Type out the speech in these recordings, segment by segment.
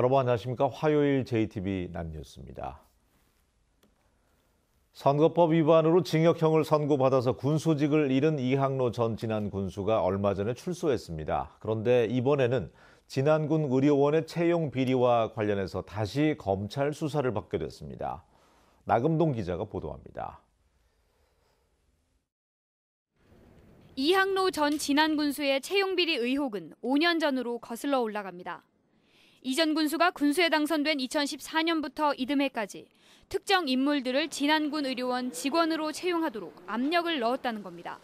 여러분 안녕하십니까? 화요일 JTB 낮뉴스입니다. 선거법 위반으로 징역형을 선고받아서 군소직을 잃은 이항로 전 진안군수가 얼마 전에 출소했습니다. 그런데 이번에는 진안군 의료원의 채용 비리와 관련해서 다시 검찰 수사를 받게 됐습니다. 나금동 기자가 보도합니다. 이항로 전 진안군수의 채용 비리 의혹은 5년 전으로 거슬러 올라갑니다. 이 전 군수가 군수에 당선된 2014년부터 이듬해까지 특정 인물들을 진안군 의료원 직원으로 채용하도록 압력을 넣었다는 겁니다.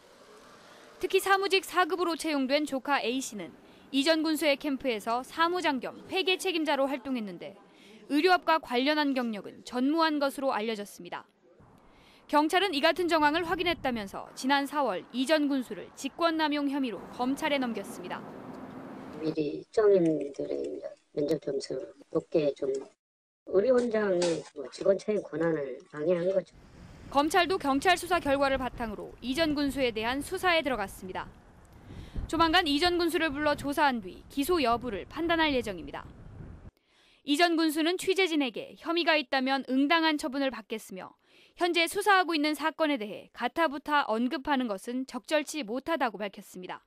특히 사무직 4급으로 채용된 조카 A씨는 이 전 군수의 캠프에서 사무장 겸 회계 책임자로 활동했는데 의료업과 관련한 경력은 전무한 것으로 알려졌습니다. 경찰은 이 같은 정황을 확인했다면서 지난 4월 이 전 군수를 직권남용 혐의로 검찰에 넘겼습니다. 미리 입장인들의 면접 점수 높게 좀 의료원장의 직원 채용 권한을 방해한 거죠. 검찰도 경찰 수사 결과를 바탕으로 이 전 군수에 대한 수사에 들어갔습니다. 조만간 이 전 군수를 불러 조사한 뒤 기소 여부를 판단할 예정입니다. 이 전 군수는 취재진에게 혐의가 있다면 응당한 처분을 받겠으며 현재 수사하고 있는 사건에 대해 가타부타 언급하는 것은 적절치 못하다고 밝혔습니다.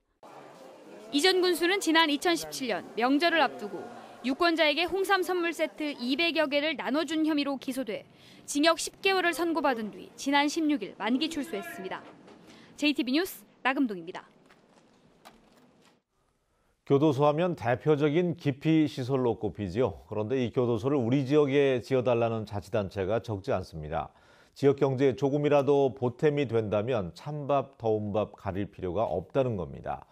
이 전 군수는 지난 2017년 명절을 앞두고 유권자에게 홍삼 선물 세트 200여 개를 나눠준 혐의로 기소돼 징역 10개월을 선고받은 뒤 지난 16일 만기 출소했습니다. JTB 뉴스 나금동입니다. 교도소 하면 대표적인 기피시설로 꼽히죠. 그런데 이 교도소를 우리 지역에 지어달라는 자치단체가 적지 않습니다. 지역 경제에 조금이라도 보탬이 된다면 찬밥, 더운 밥 가릴 필요가 없다는 겁니다.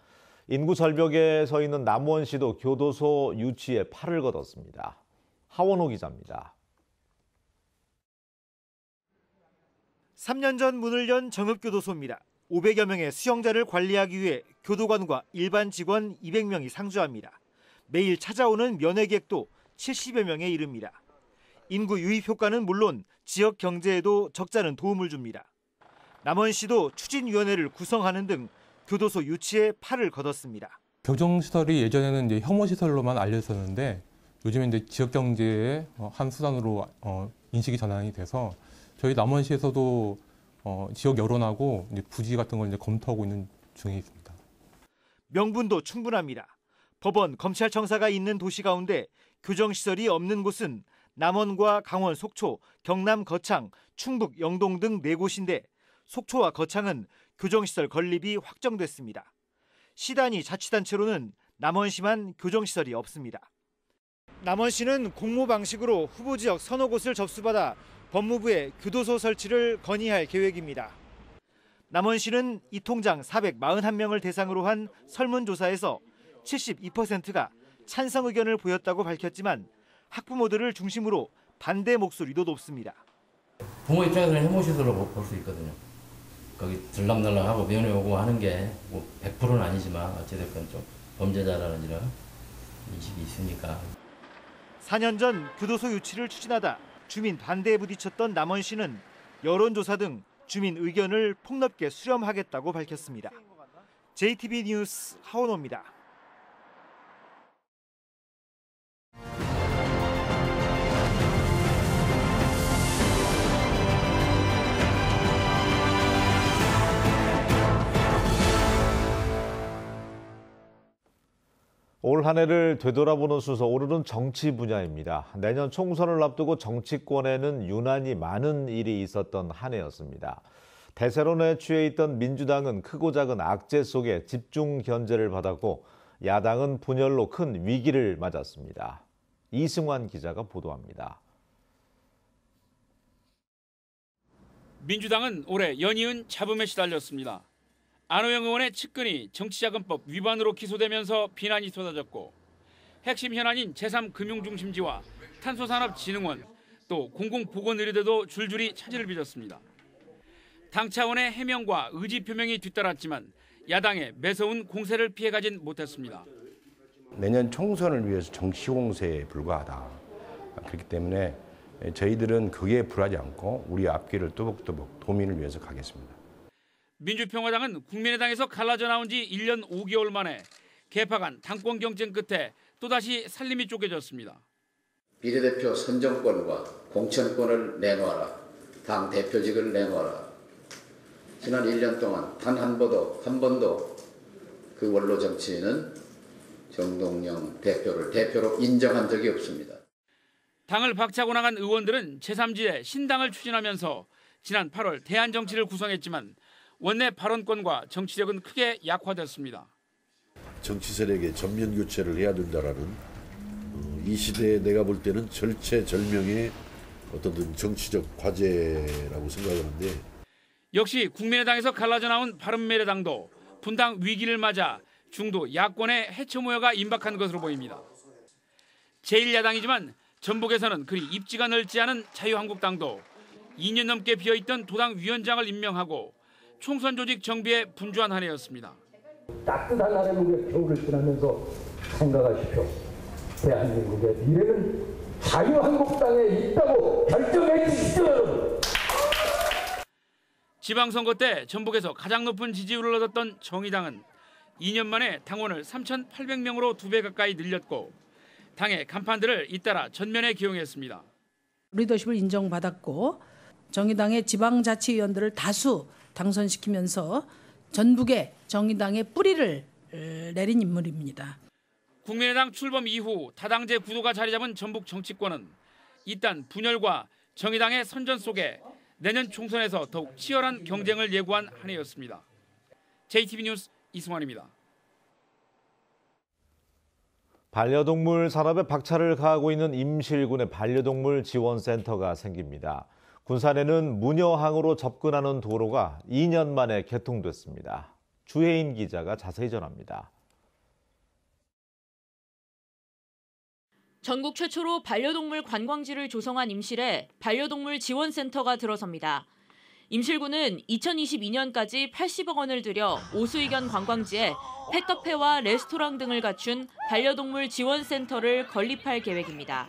인구 절벽에 서 있는 남원시도 교도소 유치에 팔을 걷었습니다. 하원호 기자입니다. 3년 전 문을 연 정읍교도소입니다. 500여 명의 수용자를 관리하기 위해 교도관과 일반 직원 200명이 상주합니다. 매일 찾아오는 면회객도 70여 명에 이릅니다. 인구 유입 효과는 물론 지역 경제에도 적잖은 도움을 줍니다. 남원시도 추진위원회를 구성하는 등 교도소 유치에 팔을 걷었습니다. 교정시설이 예전에는 이제 혐오시설로만 알려졌는데 요즘에 이제 지역 경제의 한 수단으로 인식이 전환이 돼서 저희 남원시에서도 지역 여론하고 이제 부지 같은 걸 이제 검토하고 있는 중에 있습니다. 명분도 충분합니다. 법원, 검찰청사가 있는 도시 가운데 교정시설이 없는 곳은 남원과 강원, 속초, 경남, 거창, 충북, 영동 등 4곳인데 속초와 거창은 교정시설 건립이 확정됐습니다. 시단위 자치단체로는 남원시만 교정시설이 없습니다. 남원시는 공모 방식으로 후보 지역 서너 곳을 접수받아 법무부에 교도소 설치를 건의할 계획입니다. 남원시는 이 통장 441명을 대상으로 한 설문조사에서 72%가 찬성 의견을 보였다고 밝혔지만 학부모들을 중심으로 반대 목소리도 높습니다. 부모 입장에서는 혐오시설로 볼 수 있거든요. 거기 들락날락하고 면회 오고 하는 게 뭐 100%는 아니지만 어찌됐건 좀 범죄자라는 이런 인식이 있으니까. 4년 전 교도소 유치를 추진하다 주민 반대에 부딪혔던 남원시는 여론조사 등 주민 의견을 폭넓게 수렴하겠다고 밝혔습니다. JTB 뉴스 하원호입니다. 올 한 해를 되돌아보는 순서, 오늘은 정치 분야입니다. 내년 총선을 앞두고 정치권에는 유난히 많은 일이 있었던 한 해였습니다. 대세론에 취해 있던 민주당은 크고 작은 악재 속에 집중 견제를 받았고 야당은 분열로 큰 위기를 맞았습니다. 이승환 기자가 보도합니다. 민주당은 올해 연이은 잡음에 시달렸습니다. 안호영 의원의 측근이 정치자금법 위반으로 기소되면서 비난이 쏟아졌고 핵심 현안인 제3금융중심지와 탄소산업진흥원 또 공공보건의료대도 줄줄이 차질을 빚었습니다. 당 차원의 해명과 의지 표명이 뒤따랐지만 야당의 매서운 공세를 피해가진 못했습니다. 내년 총선을 위해서 정치 공세에 불과하다. 그렇기 때문에 저희들은 그게 불하지 않고 우리 앞길을 또박또박 도민을 위해서 가겠습니다. 민주평화당은 국민의당에서 갈라져 나온 지 1년 5개월 만에 개파 간 당권 경쟁 끝에 또다시 살림이 쪼개졌습니다. 비례대표 선정권과 공천권을 내놓아라. 당 대표직을 내놓아라. 지난 1년 동안 단 한 번도 그 원로 정치인은 정동영 대표로 인정한 적이 없습니다. 당을 박차고 나간 의원들은 제3지대 신당을 추진하면서 지난 8월 대한정치를 구성했지만 원내 발언권과 정치력은 크게 약화됐습니다. 정치 세력의 전면 교체를 해야 된다라는 이 시대에 내가 볼 때는 절체절명의 어떤 정치적 과제라고 생각하는데, 역시 국민의당에서 갈라져 나온 바른미래당도 분당 위기를 맞아 중도 야권의 해체 모여가 임박한 것으로 보입니다. 제1야당이지만 전북에서는 그리 입지가 넓지 않은 자유한국당도 2년 넘게 비어있던 도당 위원장을 임명하고 총선 조직 정비에 분주한 한 해였습니다. 따뜻한 한해국의 겨울을 지나면서 생각하십시오. 대한민국의 미래는 자유한국당에 있다고 결정해 주십시오, 여러분. 지방선거 때 전북에서 가장 높은 지지율을 얻었던 정의당은 2년 만에 당원을 3,800명으로 2배 가까이 늘렸고 당의 간판들을 잇따라 전면에 기용했습니다. 리더십을 인정받았고 정의당의 지방자치위원들을 다수 당선시키면서 전북에 정의당의 뿌리를 내린 인물입니다. 국민의당 출범 이후 다당제 구도가 자리 잡은 전북 정치권은 이딴 분열과 정의당의 선전 속에 내년 총선에서 더욱 치열한 경쟁을 예고한 한 해였습니다. JTB 뉴스 이승환입니다. 반려동물 산업에 박차를 가하고 있는 임실군의 반려동물 지원센터가 생깁니다. 군산에는 무녀항으로 접근하는 도로가 2년 만에 개통됐습니다. 주혜인 기자가 자세히 전합니다. 전국 최초로 반려동물 관광지를 조성한 임실에 반려동물 지원센터가 들어섭니다. 임실군은 2022년까지 80억 원을 들여 오수이견 관광지에 펫카페와 레스토랑 등을 갖춘 반려동물 지원센터를 건립할 계획입니다.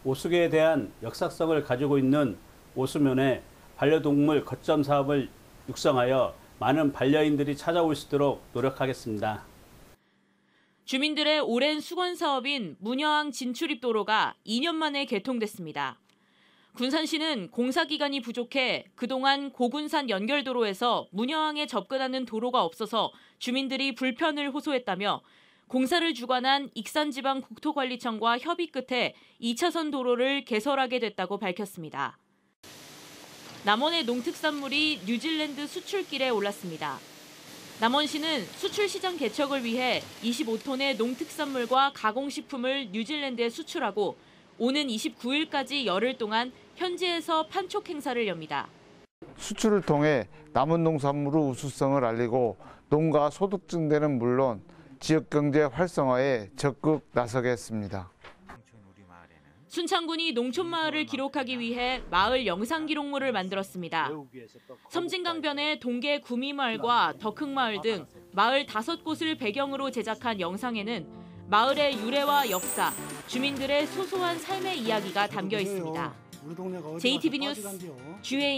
오수계에 대한 역사성을 가지고 있는 오수면에 반려동물 거점 사업을 육성하여 많은 반려인들이 찾아올 수 있도록 노력하겠습니다. 주민들의 오랜 수건 사업인 무녀항 진출입도로가 2년 만에 개통됐습니다. 군산시는 공사 기간이 부족해 그동안 고군산 연결도로에서 무녀항에 접근하는 도로가 없어서 주민들이 불편을 호소했다며 공사를 주관한 익산지방국토관리청과 협의 끝에 2차선 도로를 개설하게 됐다고 밝혔습니다. 남원의 농특산물이 뉴질랜드 수출길에 올랐습니다. 남원시는 수출시장 개척을 위해 25톤의 농특산물과 가공식품을 뉴질랜드에 수출하고 오는 29일까지 열흘 동안 현지에서 판촉 행사를 엽니다. 수출을 통해 남원 농산물의 우수성을 알리고 농가 소득 증대는 물론 지역경제 활성화에 적극 나서겠습니다. 순창군이 농촌마을을 기록하기 위해 마을 영상기록물을 만들었습니다. 섬진강변의 동계 구미마을과 덕흥마을 등 마을 5곳을 배경으로 제작한 영상에는 마을의 유래와 역사, 주민들의 소소한 삶의 이야기가 담겨 있습니다. JTB 뉴스 주혜인